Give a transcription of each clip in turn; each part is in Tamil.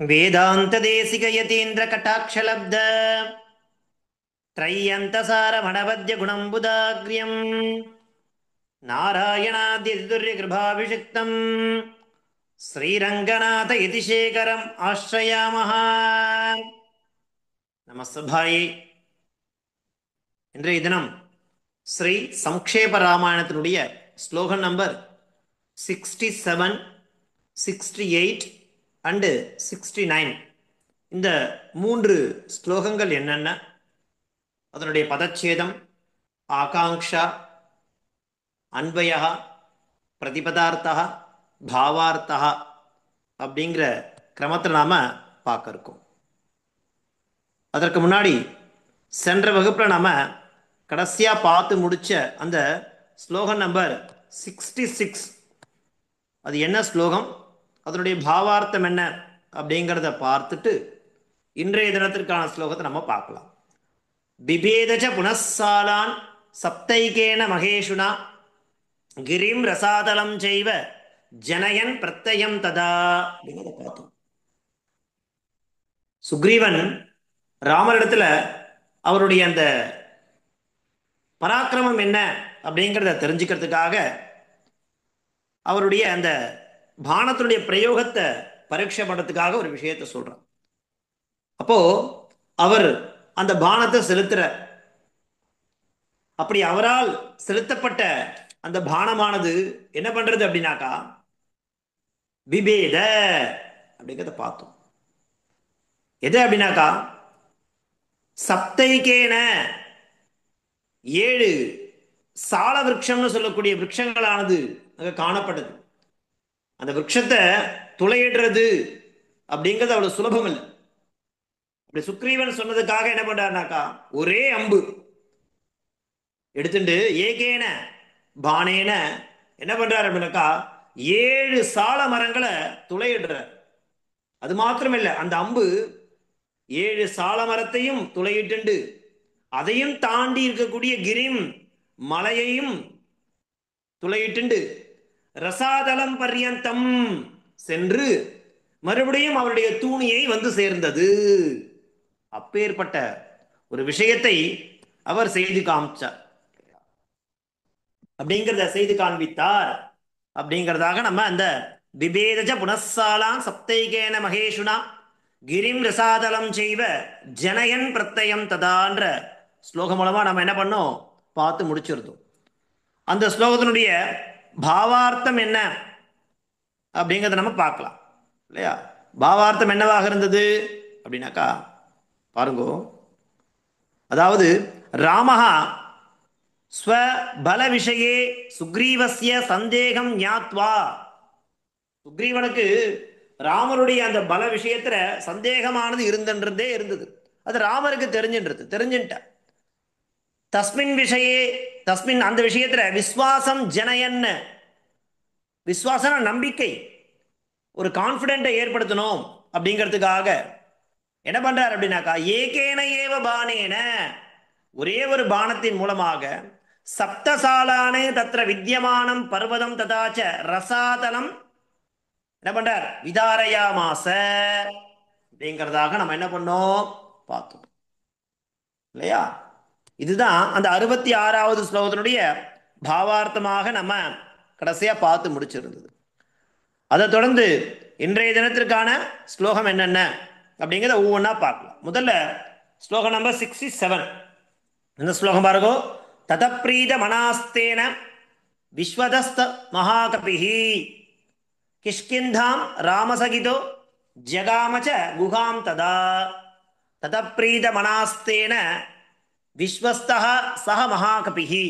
वेदान्तदेशिकयतीन्द्रकटाक्षलब्ध त्रय्यन्तसारमणवद्यगुणम्बुदाग्र्यम् नारायणाद्यतिदुर्यगृभाभिषिक्तम् श्रीरङ्गनाथ यतिशेखरम् आश्रयामः. நமஸ்தபாயே. இன்றைய தினம் ஸ்ரீ சம்க்ஷேப ராமாயணத்தினுடைய ஸ்லோகன் நம்பர் 67, 68 அண்டு 69. இந்த 3 ஸ்லோகங்கள் என்னென்ன, அதனுடைய பதச்சேதம், ஆகாங்ஷா, அன்வயா, பிரதிபதார்த்தா, பாவார்த்தா அப்படிங்கிற கிரமத்தில் நாம் பார்க்க இருக்கோம். அதற்கு முன்னாடி சென்ற வகுப்பில் நாம் கடைசியாக பார்த்து முடித்த அந்த ஸ்லோகன் நம்பர் 66, அது என்ன ஸ்லோகம், அதனுடைய பாவார்த்தம் என்ன அப்படிங்கிறத பார்த்துட்டு இன்றைய தினத்திற்கான ஸ்லோகத்தை நம்ம பார்க்கலாம். பிபேதச்ச புனஸ்ஸாலான் சப்தைகேன மகேஷுனா கிரிம் ரசாதலம் செய்வ ஜனயன் பிரத்யம் ததா அப்படிங்கிறத பார்த்தோம். சுக்ரீவன் ராமரிடத்துல அவருடைய அந்த பராக்கிரமம் என்ன அப்படிங்கிறத தெரிஞ்சுக்கிறதுக்காக அவருடைய அந்த பானத்தினுடைய பிரயோகத்தை பரீட்சை பண்ணுறதுக்காக ஒரு விஷயத்தை சொல்றார். அப்போ அவர் அந்த பானத்தை செலுத்துற, அப்படி அவரால் செலுத்தப்பட்ட அந்த பானமானது என்ன பண்றது அப்படின்னாக்கா விபேத அப்படிங்கிறத பார்த்தோம். எது அப்படின்னாக்கா சப்தைகேன 7 சால விருட்சம்னு சொல்லக்கூடிய விருட்சங்களானது அங்கே காணப்பட்டது. அந்த விருட்சத்தை துளையிடுறது அப்படிங்கிறது அவ்வளவு சுலபம் இல்லை. அப்படி சுக்ரீவன் சொன்னதுக்காக என்ன பண்றாருனாக்கா ஒரே அம்பு எடுத்துட்டு ஏகேன பானேன என்ன பண்றாரு அப்படின்னாக்கா 7 சால மரங்களை துளையிடுறார். அது மாத்திரம் இல்லை, அந்த அம்பு 7 சால மரத்தையும் துளையிட்டு அதையும் தாண்டி இருக்கக்கூடிய கிரிம் மலையையும் துளையிட்டு ரசாதலம் பர்யந்தம் சென்று மறுபடியும் அவருடைய தூணியை வந்து சேர்ந்தது. அப்பேற்பட்ட ஒரு விஷயத்தை அவர் செய்து காமிச்சார், அப்படிங்கிறத செய்து காண்பித்தார். அப்படிங்கிறதாக நம்ம அந்த விபேதஜ புனஸ்ஸாலான் சப்தைகேன மகேஷுனா கிரிம் ரசாதலம் செய்வ ஜனயன் பிரத்யம் ததான்ற ஸ்லோகம் மூலமா நம்ம என்ன பண்ணோம் பார்த்து முடிச்சிருந்தோம். அந்த ஸ்லோகத்தினுடைய பாவார்த்தம் என்ன அப்படிங்கிறத நம்ம பார்க்கலாம் இல்லையா. பாவார்த்தம் என்னவாக இருந்தது அப்படின்னாக்கா பாருங்கோ, அதாவது ராமஹா ஸ்வபல விஷயே சுக்ரீவஸ்ய சந்தேகம் ஞாத்வா, சுக்ரீவனுக்கு ராமருடைய அந்த பல விஷயத்துல சந்தேகமானது இருந்தே இருந்தது. அது ராமருக்கு தெரிஞ்சுட்ட தஸ்மின் விஷயே, தஸ்மின் அந்த விஷயத்துல விஸ்வாசம் ஜனயன், விஸ்வாசன நம்பிக்கை, ஒரு கான்பிடென்ட்டை ஏற்படுத்தணும் அப்படிங்கிறதுக்காக என்ன பண்றார் அப்படின்னாக்கா ஏகேன ஏவ பானேன, ஒரே ஒரு பானத்தின் மூலமாக சப்தசாலானே தத்ர வித்யமானம் பர்வதம் ததாச்ச ரசாதலம் என்ன பண்றார் விதாரயாமாச அப்படிங்கிறதாக நம்ம என்ன பண்ணோம் பார்த்தோம் இல்லையா. இதுதான் அந்த 66வது ஸ்லோகத்தினுடைய பாவார்த்தமாக நம்ம கடைசியா பார்த்து முடிச்சிருந்தது. அதை தொடர்ந்து இன்றைய தினத்திற்கான ஸ்லோகம் என்னென்ன அப்படிங்கிறத ஒவ்வொன்றா பார்க்கலாம். முதல்ல ஸ்லோகம் நம்பர் 67. இந்த ஸ்லோகம் பாருங்கோ, ததப்ரீத மனாஸ்தேன விஸ்வதஸ்த மகாகபிஹி கிஷ்கிந்தாம் ராமசகிதோ ஜகாமச்ச குஹாம் ததா. ததப்ரீத மனாஸ்தேன விஸ்வஸ்தஹ சஹ மகாகபிஹி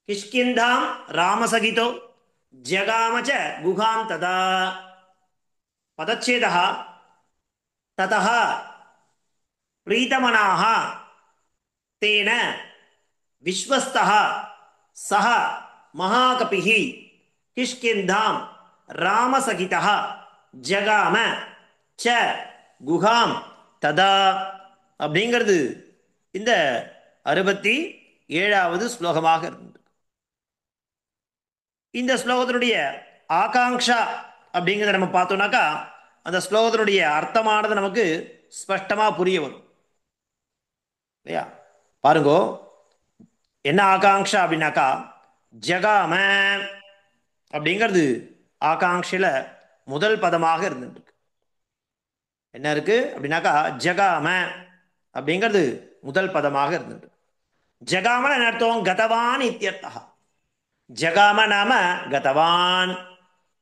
கிஷ்கிந்தாம் ராமசகிதோ ஜகாமச்ச குஹாம் ததா. பதச்சேதः ததः பிரீதமனாः தேன விஸ்வஸ்தः சஹ மகாகபிः கிஷ்கிந்தாம் ராமசகிதः ஜகாம ச குஹாம் ததா அப்படிங்கிறது இந்த 67வது ஸ்லோகமாக இருந்தது. இந்த ஸ்லோகத்தினுடைய ஆகாங்ஷா அப்படிங்கிறத நம்ம பார்த்தோம்னாக்கா அந்த ஸ்லோகத்தினுடைய அர்த்தமானது நமக்கு ஸ்பஷ்டமா புரிய வரும் இல்லையா? பாருங்கோ, என்ன ஆகாங்ஷா அப்படின்னாக்கா ஜகாம அப்படிங்கிறது ஆகாங்ஷையில முதல் பதமாக இருந்துருக்கு. என்ன இருக்கு அப்படின்னாக்கா ஜகாம அப்படிங்கிறது முதல் பதமாக இருந்துருக்கு. ஜகாம என்ன அர்த்தம்? கதவான் இத்தியர்த்தா. ஜகாம நாம கதவான்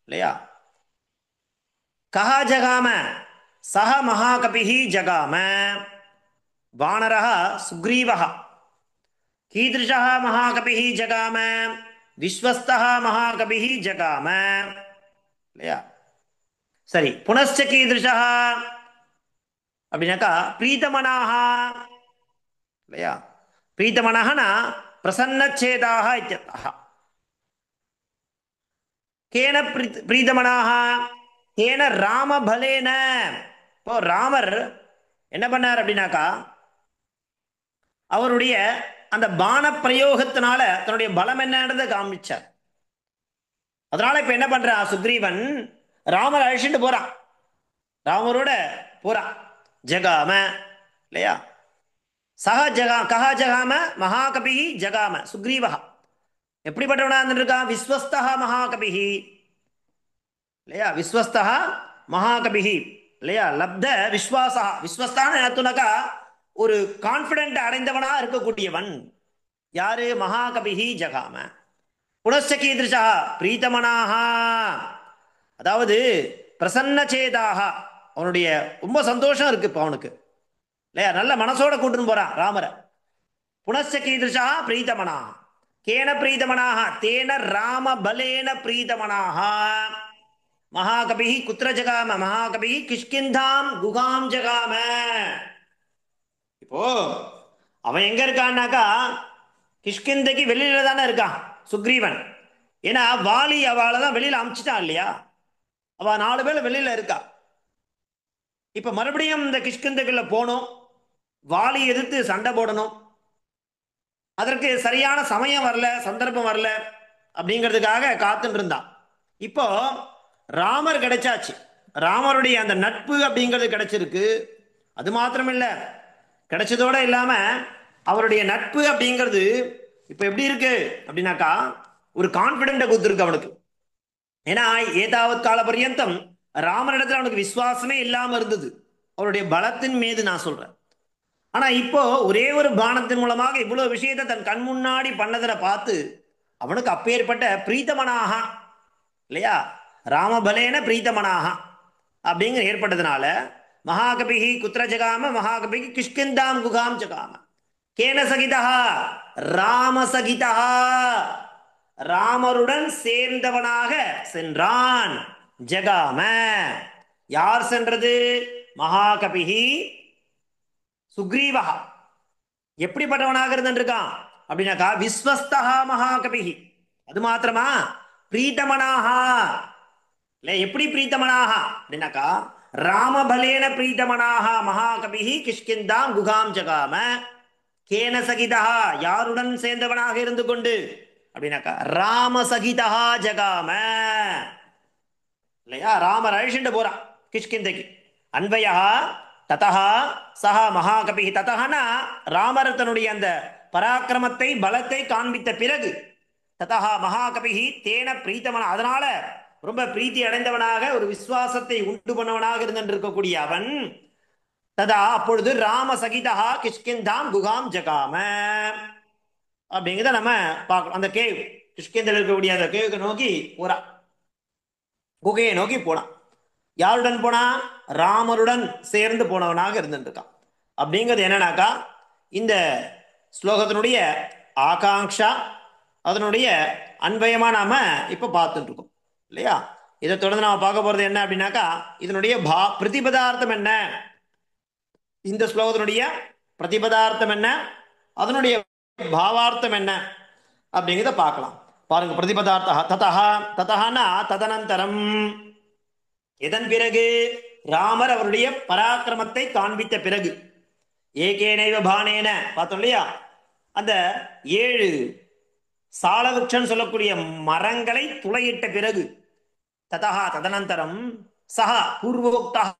இல்லையா? கஹா ஜகாம? சஹ மகாகபிஹி ஜகாம. வானரः சுக்ரீவः. கீதृशः மகாகபிஹி ஜகாம? விஸ்வஸ்தः மகாகபிஹி ஜகாம இல்லையா? சரி, புனश्च கீதृशः அப்படின்னாக்கா பிரீதமனாக இல்லையா? பிரீதமனஹனா பிரசன்னச்சேதாக இத்யர்த்தः. கேன பிரீதமனாக? கேன ராமபலேன. இப்போ ராமர் என்ன பண்ணார் அப்படின்னாக்கா அவருடைய அந்த பான பிரயோகத்தினால தன்னுடைய பலம் என்னன்றதை காமிச்சார். அதனால இப்ப என்ன பண்றான் சுக்ரீவன்? ராமர் அழிச்சுட்டு போறான், ராமரோட போறான். ஜகாம இல்லையா? சஹ ஜகா கஹா ஜகாம? மகாகபிஹி ஜகாம சுக்ரீவஹ. எப்படிப்பட்டவனா இருக்கான்? விஸ்வஸ்தா மகாகபிஹி இல்லையா? விஸ்வஸ்தா மகாகபிஹி இல்லையா? லப்த விஸ்வாசா. விஸ்வஸ்தான அர்த்தம்னாக்கா ஒரு கான்பிடென்ட் அடைந்தவனா இருக்கக்கூடியவன். யாரு? மகாகபிஹி ஜகாம. புனश्च கீதृशः பிரீதமனாக, அதாவது பிரசன்னச்சேதாக, அவனுடைய ரொம்ப சந்தோஷம் இருக்கு இப்போ அவனுக்கு இல்லையா? நல்ல மனசோட கூட்டுன்னு போறான் ராமரை. புனश्च கீதृशः பிரீதமனாக. கேன பிரீதமனாக? தேன ராமபலேன பிரீதமனாக. மகாகபிஹி குத்திர ஜகாம? மகாகபிஹி கிஷ்கிந்தாம் குகாம் ஜகாம. இப்போ அவன் எங்க இருக்கான்னாக்கா கிஷ்கிந்தைக்கு வெளியில தானே இருக்கான் சுக்ரீவன். ஏன்னா வாலி அவளை தான் வெளியில அமிச்சிட்டான் இல்லையா? அவ 4 பேர் வெளியில இருக்கா. இப்ப மறுபடியும் இந்த கிஷ்கிந்தைக்குள்ள போகணும், வாலி எதிர்த்து சண்டை போடணும். அதற்கு சரியான சமயம் வரல, சந்தர்ப்பம் வரல அப்படிங்கிறதுக்காக காத்துட்டு இருந்தான். இப்போ ராமர் கிடைச்சாச்சு, ராமருடைய அந்த நட்பு அப்படிங்கிறது கிடைச்சிருக்கு. அது மாத்திரம் இல்ல, கிடைச்சதோட இல்லாம அவருடைய நட்பு அப்படிங்கிறது இப்ப எப்படி இருக்கு அப்படின்னாக்கா ஒரு கான்பிடென்ட கொடுத்துருக்கு அவனுக்கு. ஏன்னா ஏதாவது கால பர்யந்தம் ராமனிடத்துல அவனுக்கு விசுவாசமே இல்லாம இருந்தது, அவருடைய பலத்தின் மீது நான் சொல்றேன். ஆனா இப்போ ஒரே ஒரு பானத்தின் மூலமாக இவ்வளவு விஷயத்தை தன் கண் முன்னாடி பண்ணதை பார்த்து அவனுக்கு அப்பேற்பட்ட பிரீத்தமனாக இல்லையா? ராமபலேன பிரீத்தமனாக அப்படிங்கிற ஏற்பட்டதுனால மகாகபிஹி குத்திர ஜகாம? மகாகபிஹி கிஷ்கிந்தாம் குகாம் ஜகாம. கேன சகிதா? ராமசகிதா, ராமருடன் சேர்ந்தவனாக சென்றான். ஜகாம, யார் சென்றது? மகாகபிஹி சுக்ரீவா. எப்படிப்பட்டவனாக இருந்திருக்கான் அப்படின்னாக்கா விஸ்வஸ்தா மகாகபிஹி. அது மாத்திரமா? பிரீத்தமனாக இல்ல. எப்படி பிரீத்தமனாக அப்படின்னாக்கா ராமபலேன பிரீத்தமனாக மகாகபிஹி கிஷ்கிந்தாம் குகாம் ஜகாம. கேன சகிதா, யாருடன் சேர்ந்தவனாக இருந்து கொண்டு அப்படின்னாக்கா ராமசகிதா ஜகாம இல்லையா? ராமர் அழிச்சுட்டு போறான் கிஷ்கிந்தைக்கு. அன்வயா ததா சஹ மகாகபி. ததஹனா ராமர் தன்னுடைய அந்த பராக்கிரமத்தை பலத்தை காண்பித்த பிறகு ததா மகாகபி தேன பிரீத்தமன, அதனால ரொம்ப பிரீத்தி அடைந்தவனாக ஒரு விசுவாசத்தை உண்டு பண்ணவனாக இருந்திருக்கக்கூடிய அவன் ததா அப்பொழுது ராமசகிதா கிஷ்கிந்தாம் குகாம் ஜகாம அப்படிங்கிறத நம்ம பார்க்கணும். அந்த கேவ் கிஷ்கிந்தில் இருக்கக்கூடிய அந்த கேவுக்கு நோக்கி போறான், குகையை நோக்கி போனான். யாருடன் போனா? ராமருடன் சேர்ந்து போனவனாக இருந்துருக்கான். அப்படிங்கிறது என்னன்னாக்கா இந்த ஸ்லோகத்தினுடைய ஆகாங்ஷா, அதனுடைய அன்பயமா நாம இப்ப பார்த்துட்டு இருக்கோம் இல்லையா? இதை தொடர்ந்து நாம பார்க்க போறது என்ன அப்படின்னாக்கா இதனுடைய பிரதிபதார்த்தம் என்ன, இந்த ஸ்லோகத்தினுடைய பிரதிபதார்த்தம் என்ன, அதனுடைய பாவார்த்தம் என்ன அப்படிங்கிறத பார்க்கலாம். பாருங்க, பிரதிபதார்த்தா ததா. ததஹனா ததனந்தரம், இதன் பிறகு ராமர் அவருடைய பராக்கிரமத்தை காண்பித்த பிறகு ஏகேனைவ பானேன பார்த்தோம் இல்லையா? அந்த 7 சாலவிருட்சம் சொல்லக்கூடிய மரங்களை துளையிட்ட பிறகு ததா ததனந்தரம் சஹ பூர்வோக்தः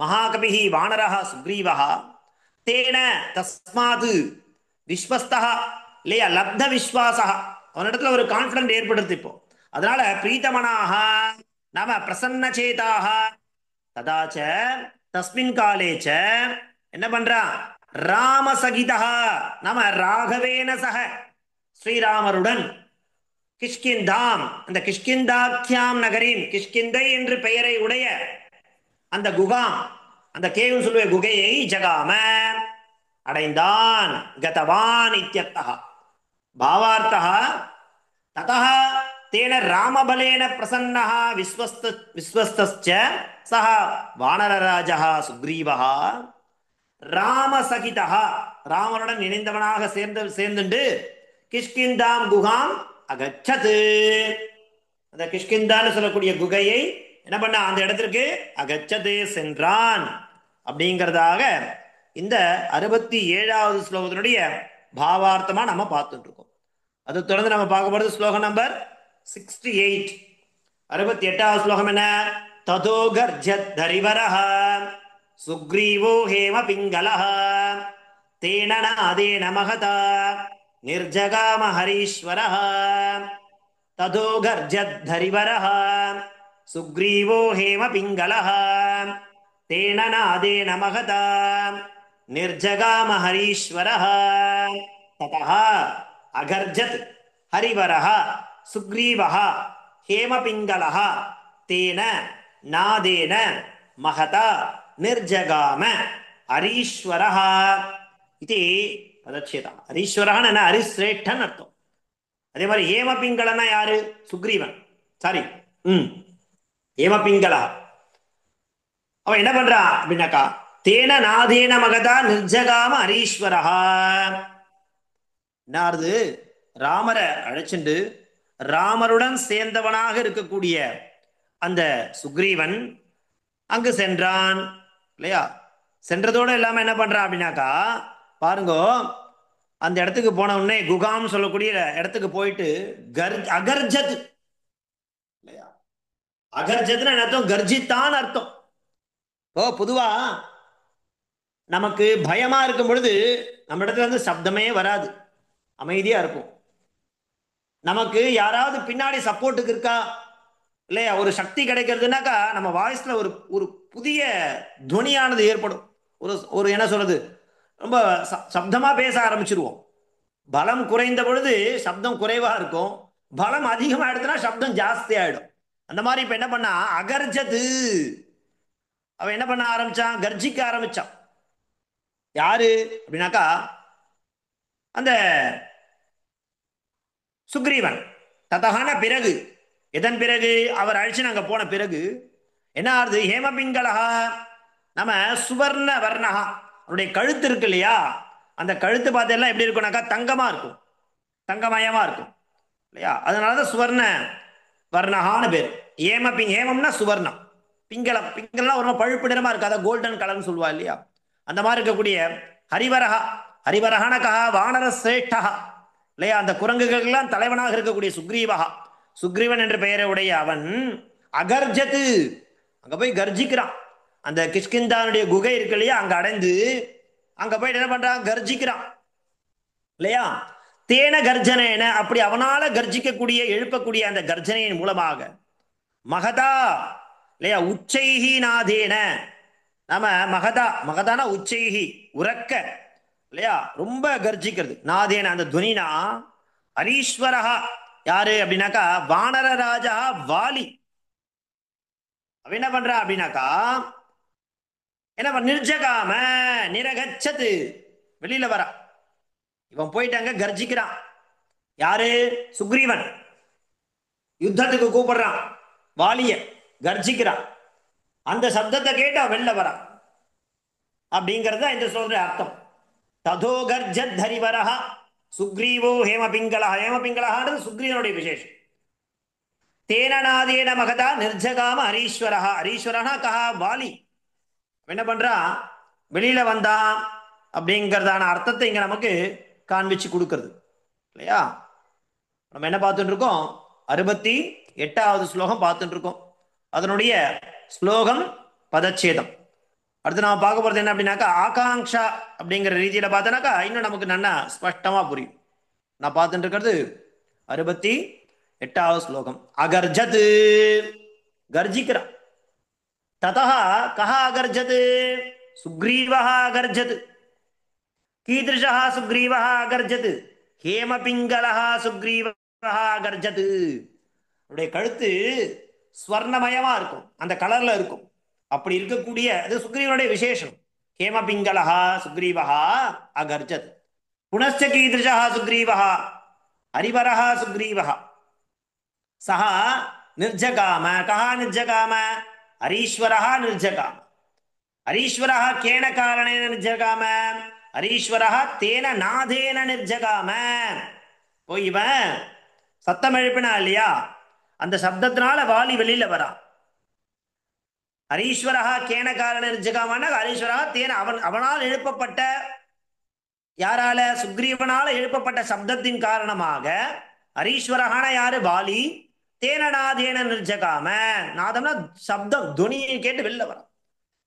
மகாகவிः வானரः சுக்ரீவः தேன தஸ்மாத் விஸ்வஸ்தः இல்லையா லப்த விஸ்வாசः அவனிடத்துல ஒரு கான்ஃபிடன்ட் ஏற்படுது இப்போ. அதனால பிரீத்தமனாக நாம பிரசன்னச்சேதாக ததாச்ச தஸ்மின் காலேச்ச என்ன பண்றான் ராமசகிதா நாம ராகவேன சக ஸ்ரீராமருடன் கிஷ்கிந்தாம் அந்த கிஷ்கிந்தாக்கியாம் நகரின் கிஷ்கிந்தை என்று பெயரை உடைய அந்த குகாம் அந்த கேவும் சொல்லுவ குகையை ஜகாம அடைந்தான் கதவான் இத்யர்த்தः பாவார்த்தः ததः தேன ராமபலேன பிரசன்னः விஸ்வஸ்தஸ்ச சஹ வானரராஜः சுக்ரீவः ராமசகிதः ராமனுடன் இணைந்தவனாக சேர்ந்துண்டு கிஷ்கிந்தாம் குகாம் அகச்சது அந்த கிஷ்கிந்தான்னு சொல்லக்கூடிய குகையை என்ன பண்ண அந்த இடத்திற்கு அகச்சது சென்றான் அப்படிங்கிறதாக இந்த 67வது ஸ்லோகத்தினுடைய பாவார்த்தமா நம்ம பார்த்துட்டு இருக்கோம். அது தொடர்ந்து நம்ம பார்க்க போறது ஸ்லோகம் நம்பர் 68. 68வது ஸ்லோகம் என்ன? ததோ கர்ஜத் தரிவரஹ சுக்ரீவோ ஹேம பிங்களஹ தேன நாதேன மகதா நிர்ஜகாம ஹரீஸ்வரஹ ததோ கர்ஜத் தரிவரஹ சுக்ரீவோ ஹேம பிங்களஹ தேன நாதேன மகதா நிர்ஜகாம ஹரீஸ்வரஹ ததஹ அகர்ஜத் ஹரிவரஹ சுக்ரீவஹ ஹேமபிங்களஹ தேன நாதேன மகதா நிர்ஜகாம ஹரீஸ்வரஹ இது பதச்சேதம். ஹரீஸ்வரஹன் என்ன ஹரிஸ்ரேஷ்டன் அர்த்தம். அதே மாதிரி ஹேமபிங்களனா யாரு? சுக்ரீவன். சாரி ஹேமபிங்களா அவன் என்ன பண்றான் அப்படின்னாக்கா தேன நாதேன மகதா நிர்ஜகாம ஹரீஸ்வரஹா என்னாருது ராமரை அழைச்சிண்டு ராமருடன் சேர்ந்தவனாக இருக்கக்கூடிய அந்த சுக்ரீவன் அங்கு சென்றான் இல்லையா. சென்றதோடு இல்லாம என்ன பண்றான் அப்படின்னாக்கா பாருங்க அந்த இடத்துக்கு போன உடனே குகாம் சொல்லக்கூடிய இடத்துக்கு போயிட்டு அகர்ஜத் இல்லையா. அகர்ஜத்னு அர்த்தம் கர்ஜித்தான் அர்த்தம். ஓ பொதுவா நமக்கு பயமா இருக்கும் பொழுது நம்ம இடத்துல வந்து சப்தமே வராது, அமைதியா இருக்கும். நமக்கு யாராவது பின்னாடி சப்போர்ட்டுக்கு இருக்கா இல்லையா ஒரு சக்தி கிடைக்கிறதுனாக்கா நம்ம வாய்ஸ்ல ஒரு ஒரு புதிய துவனியானது ஏற்படும். ஒரு ஒரு என்ன சொல்றது ரொம்ப சப்தமா பேச ஆரம்பிச்சிருவோம். பலம் குறைந்த பொழுது சப்தம் குறைவா இருக்கும், பலம் அதிகமா எடுத்துனா சப்தம் ஜாஸ்தி ஆயிடும். அந்த மாதிரி இப்ப என்ன பண்ணா அகர்ஜது அவன் என்ன பண்ண ஆரம்பிச்சான்? கர்ஜிக்க ஆரம்பிச்சான். யாரு அப்படின்னாக்கா அந்த சுக்ரீவன். ததகான பிறகு எதன் பிறகு அவர் அழிச்சு நாங்க போன பிறகு என்ன ஆறுது? ஹேமபிங்களகா நம்ம சுவர்ண வர்ணகா அவருடைய கழுத்து இருக்கு இல்லையா, அந்த கழுத்து பார்த்தெல்லாம் எப்படி இருக்கும்னாக்கா தங்கமா இருக்கும், தங்கமயமா இருக்கும் இல்லையா. அதனாலதான் சுவர்ண வர்ணகான்னு பேர். ஹேமம்னா சுவர்ணம், பிங்களம் பிங்கள்லாம் ஒரு பழுப்பு நிறமா இருக்கு, அதான் கோல்டன் கலர்னு சொல்லுவா இல்லையா. அந்த மாதிரி இருக்கக்கூடிய ஹரிவரஹா ஹரிவரஹனகா வானர சிரேஷ்டா இல்லையா. அந்த குரங்குகளுக்கெல்லாம் தலைவனாக இருக்கக்கூடிய சுக்ரீவகா சுக்ரீவன் என்ற பெயரை உடைய அவன் அகர்ஜத்து அங்க போய் கர்ஜிக்கிறான். அந்த கிஷ்கிந்தானுடைய குகை இருக்கு இல்லையா அங்க அடைந்து அங்க போய் என்ன பண்றான்? கர்ஜிக்கிறான் இல்லையா. தேன கர்ஜனேன அப்படி அவனால கர்ஜிக்கக்கூடிய எழுப்பக்கூடிய அந்த கர்ஜனையின் மூலமாக மகதா இல்லையா உச்சைஹி நாதேன நாம மகதா மகதானா உச்சைஹி உறக்க இல்லையா ரொம்ப கர்ஜிக்கிறது. நாதேன அந்த துவனினா ஹரீஸ்வரஹா யாரு அப்படின்னாக்கா வானர ராஜா வாலி. அவ என்ன பண்றா அப்படின்னாக்கா என்ன நிர்ஜகாம நிரகச்சது வெளியில வரா. இவன் போயிட்டாங்க கர்ஜிக்கிறான். யாரு? சுக்ரீவன் யுத்தத்துக்கு கூப்பிடுறான் வாலிய, கர்ஜிக்கிறான். அந்த சப்தத்தை கேட்டா வெளில வரா அப்படிங்கிறது இந்த சொல்ற அர்த்தம். ததோ கர்ஜத் ஹரிவரஹ சுக்ரீவோ ஹேமபிங்களா ஹேமபிங்களான்றது சுக்ரீவனுடைய விசேஷம். தேனநாதேன மகதா நிர்ஜகாம ஹரீஸ்வரஹா ஹரீஸ்வரனா கஹா வாலி என்ன பண்றா வெளியில வந்தான் அப்படிங்கிறதான அர்த்தத்தை இங்க நமக்கு காண்பிச்சு கொடுக்கிறது இல்லையா. நம்ம என்ன பார்த்துட்டு இருக்கோம்? 68வது ஸ்லோகம் பார்த்துட்டு இருக்கோம். அதனுடைய ஸ்லோகம் பதச்சேதம். அடுத்து நாம பார்க்க போறது என்ன அப்படின்னாக்கா ஆகாங்ஷா அப்படிங்கிற ரீதியில பார்த்தோன்னாக்கா இன்னும் நமக்கு நல்லா ஸ்பஷ்டமா புரியும். நான் பார்த்துட்டு இருக்கிறது 68வது ஸ்லோகம். அகர்ஜத், கர்ஜிக்கிறான். ததா கஹ அகர்ஜத்? சுக்ரீவः அகர்ஜத். கீதృశः சுக்ரீவः அகர்ஜத்? ஹேமபிங்களः சுக்ரீவः அகர்ஜத். அவருடைய கழுத்து ஸ்வர்ணமயமா இருக்கும், அந்த கலர்ல இருக்கும். அப்படி இருக்கக்கூடிய அது சுக்ரீவனுடைய விசேஷம். ஹேமபிங்களः சுக்ரீவः அகர்ஜத். புனश्च கீதృశः சுக்ரீவः? ஹரிவரः சுக்ரீவः. சஹ நிர்ஜகாம. கஹ நிர்ஜகாம? ஹரீஸ்வரः நிர்ஜகாம. ஹரீஸ்வரः கேன காரணேன நிர்ஜகாம? ஹரீஸ்வரः தேன நாதேன நிர்ஜகாம. போய் இவன் சத்தம் எழுப்பினா இல்லையா, அந்த சப்தத்தினால வாலி வெளியில வரா. ஹரீஸ்வரः கேன காரண நிர்ஜகாமன்னா ஹரீஸ்வரः தேன அவனால் எழுப்பப்பட்ட, யாரால? சுக்ரீவனால எழுப்பப்பட்ட சப்தத்தின் காரணமாக ஹரீஸ்வரகான யாரு? வாலி. தேன நாதேன நிர்ஜகாம. நாதம்னா சப்தம், துணியை கேட்டு வெளில வர.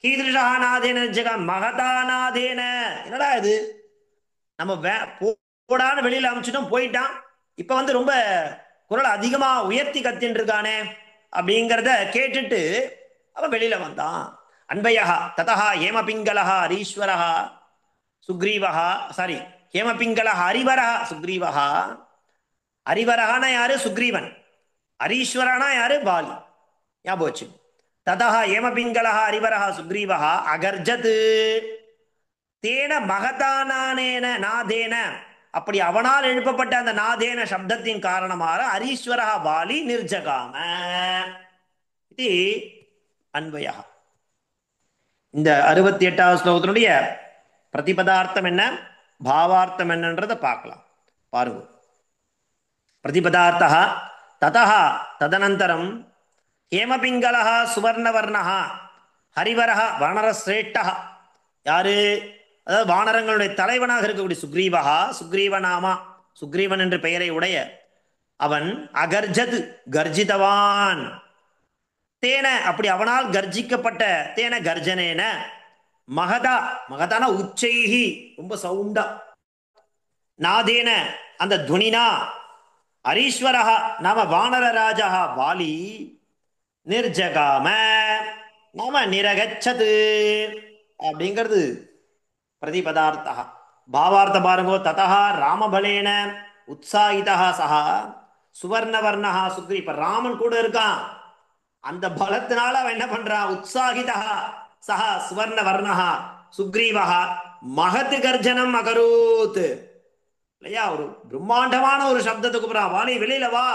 கீதృశா நாதேன நிர்ஜகாம? மகதா நாதேன. என்னடா இது, நம்ம போடான்னு வெளியில அமைச்சிட்டோம், போயிட்டான், இப்ப வந்து ரொம்ப குரல் அதிகமா உயர்த்தி கத்தின்னு இருக்கானே அப்படிங்கிறத கேட்டுட்டு அவன் வெளியில வந்தான். அன்பையா ததா ஹேமபிங்களஹ ஹரீஸ்வரஹ சுக்ரீவஹ, சாரி ஹேமபிங்களஹ ஹரிவரஹ சுக்ரீவஹ. ஹரிவரஹான யாரு? சுக்ரீவன். ஹரீஸ்வரனா யாரு? வாலி. ஞாபகம் வச்சு. ததா ஹேமபிங்களஹ ஹரிவரஹ சுக்ரீவஹ அகர்ஜத் தேன மகதானேன நாதேன. அப்படி அவனால் எழுப்பப்பட்ட அந்த நாதேன சப்தத்தின் காரணமாக ஹரீஸ்வரஹ வாலி நிர்ஜகாம. இது அன்வயா. இந்த 68வது ஸ்லோகத்தினுடைய பிரதிபதார்த்தம் என்ன, பாவார்த்தம் என்னன்றதை பார்க்கலாம். பாருங்க. பிரதிபதார்த்தா ததா ததனந்தரம் ஹேமபிங்களஹ சுவர்ணவர்ணஹ ஹரிவரஹ வானரஸ்ரேஷ்டஹ. யாரு? அதாவது வானரங்களுடைய தலைவனாக இருக்கக்கூடிய சுக்ரீவஹா, சுக்ரீவநாமா, சுக்ரீவன் என்ற பெயரை உடைய அவன் அகர்ஜத் கர்ஜிதவான். தேன அப்படி அவனால் கர்ஜிக்கப்பட்ட, தேன கர்ஜனேன, மகதா மகதான உச்சைஹி ரொம்ப சவுண்டா, நாதேன அந்த துனினா, ஹரீஸ்வரஹ நாம வானர ராஜா வாலி, நிர்ஜகாம நாம நிரகச்சது அப்படிங்கிறது பிரதிபதார்த்தா. பாவார்த்த பாருங்கோ. ததா ராமபலேன உற்சாகிதா சஹா சுவர்ணவர்ணா சுக்ரி. இப்ப ராமன் கூட இருக்கான், அந்த பலத்தினால அவன் என்ன பண்றான்? உற்சாகிதா சஹா சுவர்ணவர்ணா சுக்ரீவா மகத் கர்ஜனம் அகரூத். இல்லையா, ஒரு பிரம்மாண்டமான ஒரு சப்தத்தை கூப்பிடுறான். வாலி வெளியில வா,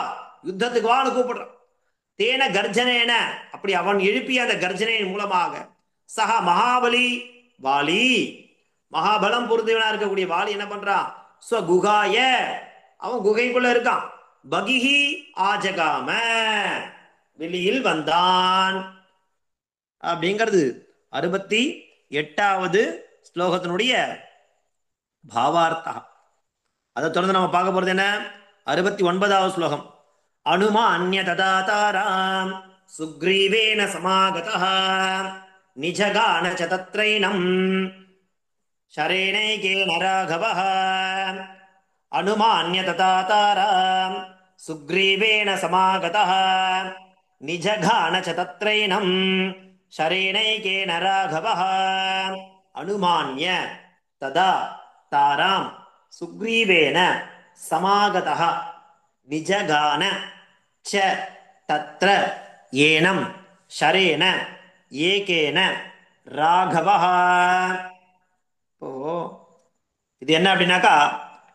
யுத்தத்துக்கு வான்னு கூப்பிடுறான். தேன கர்ஜனேன அப்படி அவன் எழுப்பிய அந்த கர்ஜனையின் மூலமாக சஹா மகாபலி வாலி, மகாபலம் பொருந்தியவனா இருக்கக்கூடிய வாலி என்ன பண்றான்? ஸ்வகுகாய அவன் குகைக்குள்ள இருக்கான். பகிஹி ஆஜகாம வெளியில் வந்தான் அப்படிங்கிறது 68வது ஸ்லோகத்தினுடைய பாவார்த்தா. அதை தொடர்ந்து நம்ம பார்க்க போறது என்ன, 69வது ஸ்லோகம். அனுமான்ய ததா தாராம் சுக்ரீவேன சமாகதः நிஜகான ச தத்ரைனம் ஷரேணைகேன ராகவः. அனுமான்ய ததா தாராம் சுக்ரீவேன சமாகதः நிஜகான ச தத்ரைனம் ஷரேணைகேன ராகவः. அனுமான்ய ததா தாராம் சுக்ரீவேன சமாகதः நிஜகான ச தத்ர ஏனம் ஷரேன ஏகேன ராகவः. இப்போ இது என்ன அப்படின்னாக்கா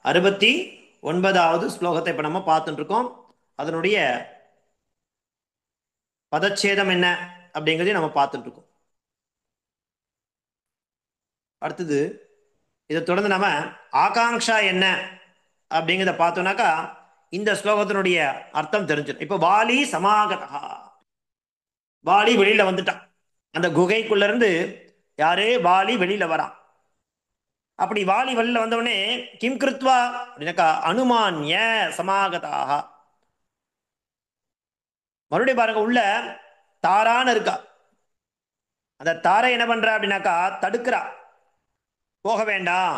69வது ஸ்லோகத்தை இப்ப நம்ம பார்த்துட்டு இருக்கோம். அதனுடைய பதச்சேதம் என்ன அப்படிங்கிறதையும் நம்ம பார்த்துட்டு இருக்கோம். அடுத்தது இதை தொடர்ந்து நம்ம ஆகாங்ஷா என்ன அப்படிங்கிறத பார்த்தோம்னாக்கா இந்த ஸ்லோகத்தினுடைய அர்த்தம் தெரிஞ்சிடும். இப்ப வாலி சமாகதா, வாலி வெளியில வந்துட்டான். அந்த குகைக்குள்ள இருந்து யாரு? வாலி வெளியில வரான். அப்படி வாலி வெளியில வந்தவனே கிம் கிருத்வா அப்படின்னாக்கா அனுமான்ய சமாகதாக. மறுபடியும் பாருங்க, உள்ள தாரான்னு இருக்கா. அந்த தாரை என்ன பண்றா அப்படின்னாக்கா தடுக்கிறா, போக வேண்டாம்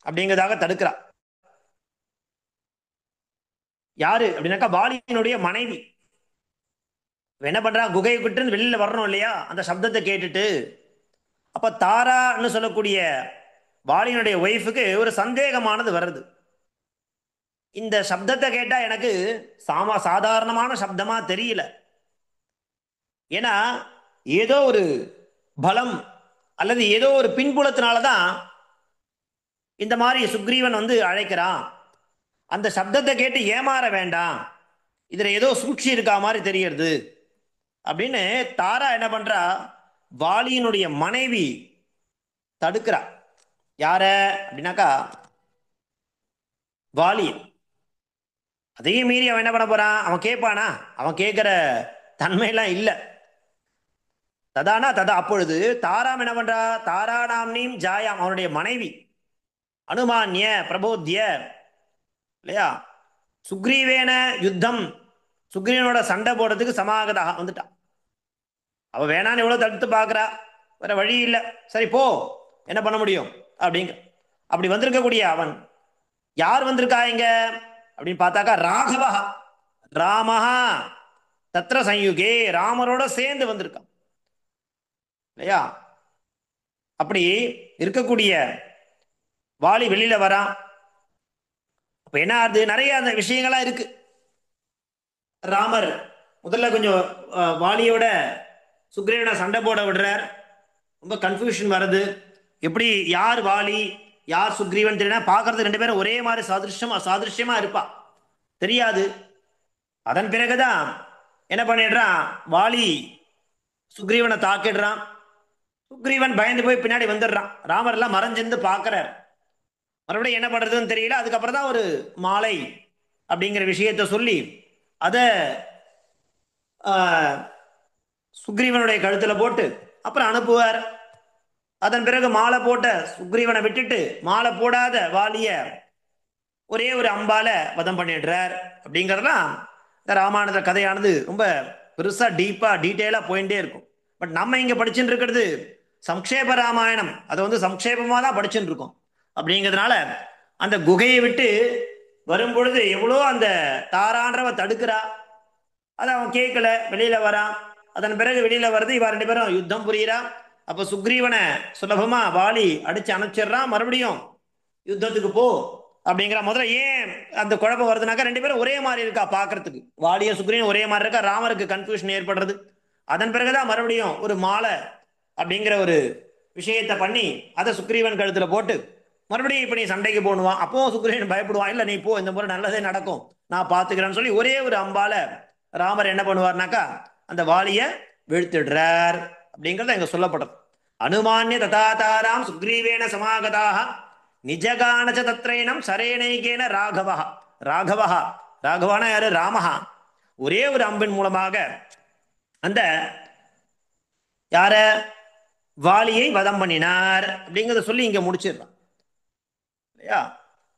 அப்படிங்கிறதாக தடுக்கிறா. யாரு அப்படின்னாக்கா வாலியினுடைய மனைவி. என்ன பண்றா, குகையை விட்டு வெளியில வரணும் இல்லையா, அந்த சப்தத்தை கேட்டுட்டு. அப்ப தாரான்னு சொல்லக்கூடிய வாலியினுடைய ஒய்ஃபுக்கு ஒரு சந்தேகமானது வருது. இந்த சப்தத்தை கேட்டா எனக்கு சாதாரணமான சப்தமா தெரியல. ஏன்னா ஏதோ ஒரு பலம் அல்லது ஏதோ ஒரு பின்புலத்தினாலதான் இந்த மாதிரி சுக்ரீவன் அழைக்கிறான். அந்த சப்தத்தை கேட்டு ஏமாற வேண்டாம், இதுல ஏதோ சூழ்ச்சி இருக்கா மாதிரி தெரியறது அப்படின்னு தாரா என்ன பண்றா, வாலியினுடைய மனைவி தடுக்கிறா. யார அப்படின்னாக்கா வாலி. அதையும் மீறி அவன் என்ன பண்ண போறான், அவன் கேட்பானா, அவன் கேட்கிற தன்மையெல்லாம் இல்லை. ததானா ததா, அப்பொழுது தாராம் என்ன பண்றா, தாரா நாம்னீம் ஜாயாம், அவனுடைய மனைவி அனுமான்ய பிரபோத்திய இல்லையா, சுக்ரீவேன யுத்தம், சுக்ரீவனோட சண்டை போடுறதுக்கு சமாகதாக வந்துட்டான். அவ வேணான்னு எவ்வளவு தடுத்து பார்க்கறா, வேற வழி இல்லை, சரி போ என்ன பண்ண முடியும் அப்படிங்க. அப்படி வந்திருக்கக்கூடிய அவன் யார் வந்திருக்கா இங்க அப்படின்னு பார்த்தாக்கா ராகவா, ராமஹா தத்ர சயுகே, ராமரோட சேர்ந்து வந்திருக்கான் இல்லையா. அப்படி இருக்கக்கூடிய வாலி வெளியில வரான். அப்ப என்ன ஆகுது, நிறைய அந்த விஷயங்களா இருக்கு. ராமர் முதல்ல கொஞ்சம் வாலியோட சுக்ரீவனை சண்டை போட விடுறார். ரொம்ப கன்ஃபியூஷன் வருது, எப்படி யார் வாலி யார் சுக்ரீவன் தெரியல, பார்க்கறது ரெண்டு பேரும் ஒரே மாதிரி சாதிருஷ்யமா இருப்பா, தெரியாது. அதன் பிறகுதான் என்ன பண்ணிடுறான், வாலி சுக்ரீவனை தாக்கிடுறான். சுக்ரீவன் பயந்து போய் பின்னாடி வந்துடுறான். ராமர் எல்லாம் மறைஞ்சிருந்து பார்க்கிறார். மறுபடியும் என்ன பண்றதுன்னு தெரியல. அதுக்கப்புறம் தான் ஒரு மாலை அப்படிங்கிற விஷயத்த சொல்லி அதை சுக்ரீவனுடைய கழுத்துல போட்டு அப்புறம் அனுப்புவார். அதன் பிறகு மாலை போட்ட சுக்ரீவனை விட்டுட்டு மாலை போடாத வாலிய ஒரே ஒரு அம்பால வதம் பண்ணிடுறார். அப்படிங்கிறதுலாம் இந்த ராமாயண கதையானது ரொம்ப பெருசா டீப்பா டீட்டெயிலா போயிட்டே இருக்கும். பட் நம்ம இங்க படிச்சுட்டு இருக்கிறது சம்க்ஷேப ராமாயணம், அதை சம்க்ஷேபமா தான் படிச்சுட்டு இருக்கோம். அப்படிங்கிறதுனால அந்த குகையை விட்டு வரும்பொழுது எவ்வளோ அந்த தாரான்றவ தடுக்கிறா, அதை அவன் கேட்கல, வெளியில வரான். அதன் பிறகு வெளியில வருது, இவ ரெண்டு பேரும் யுத்தம் புரியுறா. அப்ப சுக்ரீவனை சுலபமா வாலி அடிச்சு அனுப்பிச்சிடுறான். மறுபடியும் யுத்தத்துக்கு போ அப்படிங்கிற. முதல்ல ஏன் அந்த குழப்பம் வருதுனாக்கா, ரெண்டு பேரும் ஒரே மாதிரி இருக்கா பாக்குறதுக்கு, வாலிய சுக்ரீவன் ஒரே மாதிரி இருக்கா, ராமருக்கு கன்ஃபியூஷன் ஏற்படுறது. அதன் பிறகுதான் மறுபடியும் ஒரு மாலை அப்படிங்கிற ஒரு விஷயத்தை பண்ணி அதை சுக்ரீவன் கழுத்துல போட்டு மறுபடியும் இப்ப நீ சண்டைக்கு போடுவான். அப்போ சுக்ரீவன் பயப்படுவான், இல்ல நீ போ, இந்த முறை நல்லதே நடக்கும், நான் பாத்துக்கிறேன்னு சொல்லி ஒரே ஒரு அம்பால ராமர் என்ன பண்ணுவார்னாக்கா அந்த வாலிய வீழ்த்திடுறார். அப்படிங்கிறத இங்க சொல்லப்படுறது. அனுமானிய ததாதாராம் சுக்ரீவேன சமாகதாக நிஜகானச்ச தத்ரைனம் சரேனைகேன ராகவா. ராகவா, ராகவான யாரு, ராமஹா. ஒரே ஒரு அம்பின் மூலமாக அந்த யார வாலியை வதம் பண்ணினார் அப்படிங்கிறத சொல்லி இங்க முடிச்சிடலாம் இல்லையா.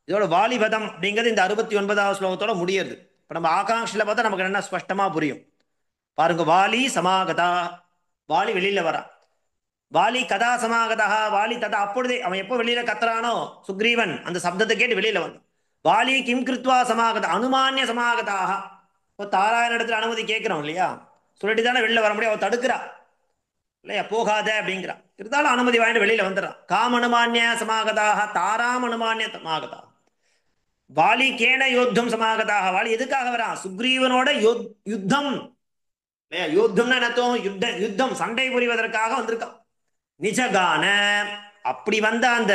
இதோட வாலி வதம் அப்படிங்கிறது இந்த 69வது ஸ்லோகத்தோட முடியுது. இப்ப நம்ம ஆகாங்ஷில பார்த்தா நமக்கு என்ன ஸ்பஷ்டமா புரியும். பாருங்க, வாலி சமாகதா, வாலி வெளியில வரா. வாலி கதா சமாகதா, வாலி ததா, அப்பொழுதே அவன் எப்போ வெளியில கத்துறானோ சுக்ரீவன் அந்த சப்தத்தை கேட்டு வெளியில வந்தான். வாலி கிம் கிருத்வா சமாகத அனுமானிய சமாகதாக. இப்போ தாராயண இடத்துல அனுமதி கேட்கிறோம் இல்லையா, சொல்லிட்டு தானே வெளியில வர முடியும், அவ தடுக்கிறா இல்லையா, போகாத அப்படிங்கிறா. இருந்தாலும் அனுமதி வாங்கிட்டு வெளியில வந்துடுறான். காம் அனுமானிய சமாகதாக தாராம் அனுமானிய சமாகதா. வாலி கேன யோத்தம் சமாகதாக, வாலி எதுக்காக வரான், சுக்ரீவனோட யுத்தம் இல்லையா. யுத்தம்னா என்னத்தம், யுத்தம் சண்டை புரிவதற்காக வந்திருக்கான். நிஜகான, அப்படி வந்த அந்த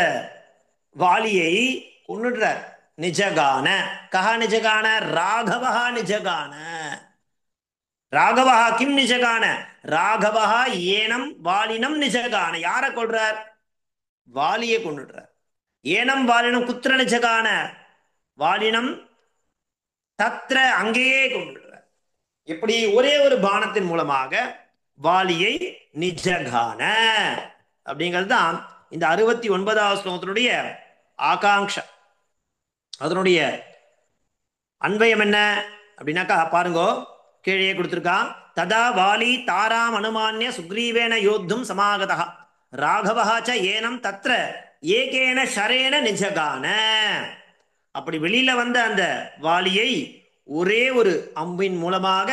வாலியை கொன்னுடுறார். நிஜகான, கஹா நிஜகான, ராகவா நிஜகான. ராகவா கிம் நிஜகான, ராகவா ஏனம் வாலினம் நிஜகான. யார கொள்றார், வாலியை கொன்னுடுறார். ஏனம் வாலினம் குத்திர நிஜகான, வாலினம் தத்ர அங்கேயே கொன்னுடுறார். எப்படி, ஒரே ஒரு பானத்தின் மூலமாக வாலியை நிஜகான. அப்படிங்கிறது தான் இந்த 69வது ஸ்லோகத்தினுடைய ஆகாங்ஷ. அதனுடைய அன்வயம் என்ன அப்படின்னாக்கா பாருங்க, கீழே கொடுத்திருக்கான். तदा वाली ताराम अनुमान्य सुग्रीवेन योद्धुम समागतः राघवः च ஏனம் தத்ர ஏகேன ஷரேன நிஜகான. அப்படி வெளியில வந்த அந்த வாலியை ஒரே ஒரு அம்பின் மூலமாக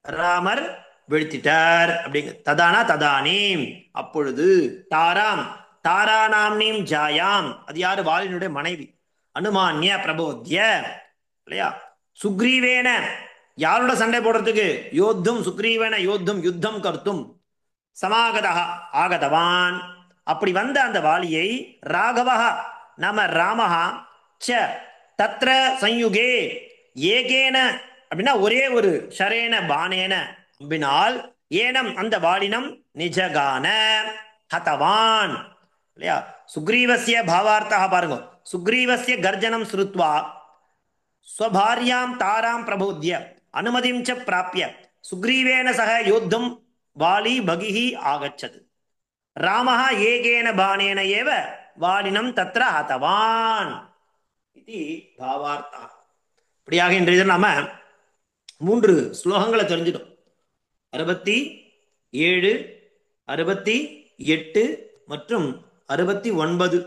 ராமர் வீழ்த்திட்டார். அப்படிங்க ததானா ததானீம், அப்பொழுது தாராம் தாராநாம்னீம் ஜாயாம், அது யாரு? வாலினுடைய மனைவி. அனுமான்ய பிரபோத்ய, இல்லையா? சுக்ரீவேன, யாரோட சண்டை போடுறதுக்கு? யோத்தும், சுக்ரீவேன யோத்தும், யுத்தம் கர்த்தும். சமாகதா, ஆகதவான், அப்படி வந்த அந்த வாலியை ராகவா நாம ராமஹா ச தத்ர சயுகே ஏகேன, அப்படின்னா ஒரே ஒரு ஷரேன பானேன அம்பினால், ஏனம் அந்த வாலினம் நிஜகான ஹதவான், இல்லையா? சுக்ரீவசிய பாவார்த்தா பாருங்க. சுக்ரீவசிய கர்ஜனம் ஸ்ருத்வா ஸ்வபாரியாம் தாராம் பிரபோத்ய அனுமதிம் ச பிராப்ய சுக்ரீவேன சக யோத்தும் வாலி பகிஹி ஆகச்சது. ராமஹ ஏகேன பானேன ஏவ வாலினம் தத்ர ஹதவான் இது பாவார்த்தா. இப்படியாக இன்றைய நாம 3 ஸ்லோகங்களை தெரிஞ்சிடும். 67, 68 மற்றும் 69,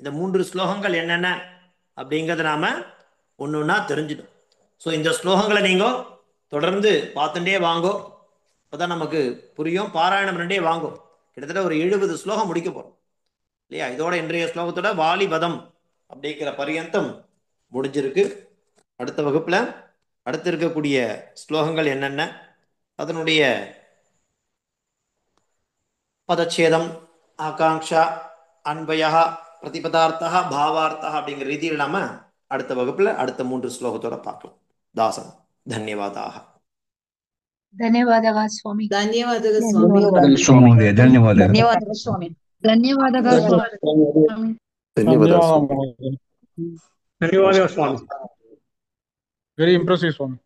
இந்த 3 ஸ்லோகங்கள் என்னென்ன அப்படிங்கிறத நாம ஒன்னொன்னா தெரிஞ்சிடும். ஸோ இந்த ஸ்லோகங்களை நீங்க தொடர்ந்து பார்த்துட்டே வாங்கோ, அப்பதான் நமக்கு புரியும். பாராயணம் ரெண்டே வாங்கோ, கிட்டத்தட்ட ஒரு 70 ஸ்லோகம் முடிக்க போறோம், இல்லையா? இதோட இன்றைய ஸ்லோகத்தோட வாலிபதம் அப்படிங்கிற பரியந்தம் முடிஞ்சிருக்கு. அடுத்த வகுப்புல அடுத்து இருக்கக்கூடிய ஸ்லோகங்கள் என்னென்ன, அதனுடைய பதச்சேதம், ஆகாங்ஷா, அன்பயா, பிரதிபதார்த்தா, பாவார்த்தா அப்படிங்கிற ரீதியில் நாம அடுத்த வகுப்புல அடுத்த 3 ஸ்லோகத்தோட பார்க்கலாம். தாசன் தன்யவாதாக. ಧನ್ಯವಾದः ಸ್ವಾಮಿ. ಧನ್ಯವಾದಗಳು ಸ್ವಾಮಿ. ಸ್ವಾಮಿ ಧನ್ಯವಾದಗಳು. ಧನ್ಯವಾದಗಳು ಸ್ವಾಮಿ. ಧನ್ಯವಾದಗಳು ಸ್ವಾಮಿ. ಧನ್ಯವಾದಗಳು ಸ್ವಾಮಿ. ವೆರಿ ಇಂಪ್ರೆಸಿವ್ ಸ್ವಾಮಿ.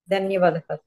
ಧನ್ಯವಾದಗಳು.